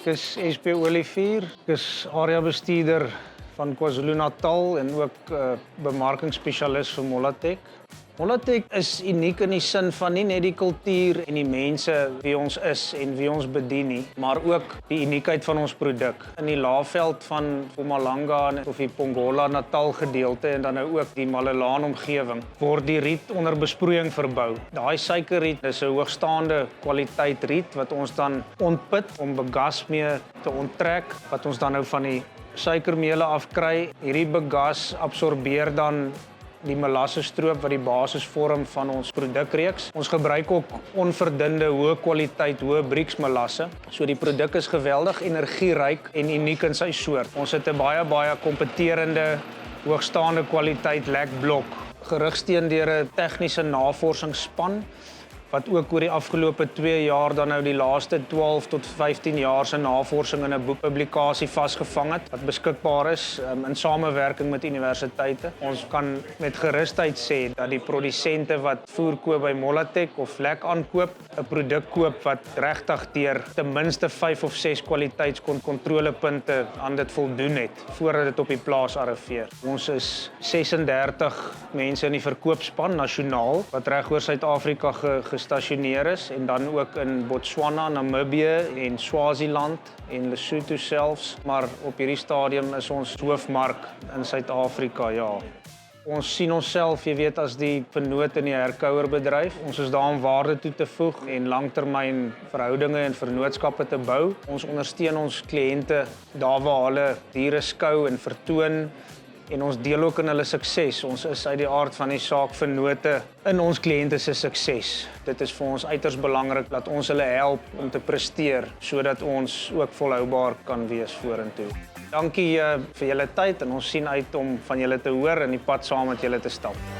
Ek is SP Olivier, ek is area bestuurder van KwaZulu-Natal en ook bemarkingsspesialis vir Molatech. Molatech is uniek in die sin van nie net die kultuur en die mense wie ons is en wie ons bedien nie, maar ook die uniekheid van ons produk. In die laafveld van Mpumalanga of die Pongola Natal gedeelte en dan nou ook die Malelaan omgewing word die riet onder besproeiing verbou. Daai suikerriet is 'n hoogstaande kwaliteit riet wat ons dan ontput om begas mee te onttrek wat ons dan nou van die suikermeule afkry. Hierdie begas absorbeer dan die molassestroop wat die basis vorm van ons produkreeks. Ons gebruik ook onverdunde, hoë kwaliteit, hoë Brix molasse. So die produk is geweldig energieryk en uniek in sy soort. Ons het 'n baie kompeterende, hoogstaande kwaliteit lekblok, gerugsteun deur 'n tegniese navorsingsspan wat ook oor die afgelope 2 jaar dan nou die laaste 12 tot 15 jaar se navorsing in 'n boekpublikasie vasgevang het wat beskikbaar is in samewerking met universiteite. Ons kan met gerusheid sê dat die produsente wat voer koop by Molatech of Lek aankoop, 'n produk koop wat regtig deur ten minste 5 of 6 kwaliteitskontrolepunte aan dit voldoen het voordat dit op die plaas arriveer. Ons is 36 mense in die verkoopspan nasionaal wat reg oor Suid-Afrika gestasioneer is en dan ook in Botswana, Namibië en Swaziland en Lesotho selfs, maar op hierdie stadium is ons hoofmark in Suid-Afrika, ja. Ons sien onsself, jy weet, as die vennoot in die herkouerbedryf. Ons is daar om waarde toe te voeg en langtermyn verhoudinge en vennootskappe te bou. Ons ondersteun ons kliënte daar waar hulle diere skou en vertoon. En ons deel ook in hulle sukses. Ons is uit die aard van die saak vennote in ons kliënte se sukses. Dit is vir ons uiters belangrik dat ons hulle help om te presteer sodat ons ook volhoubaar kan wees vorentoe. Dankie vir julle tyd en ons sien uit om van julle te hoor en die pad saam met julle te stap.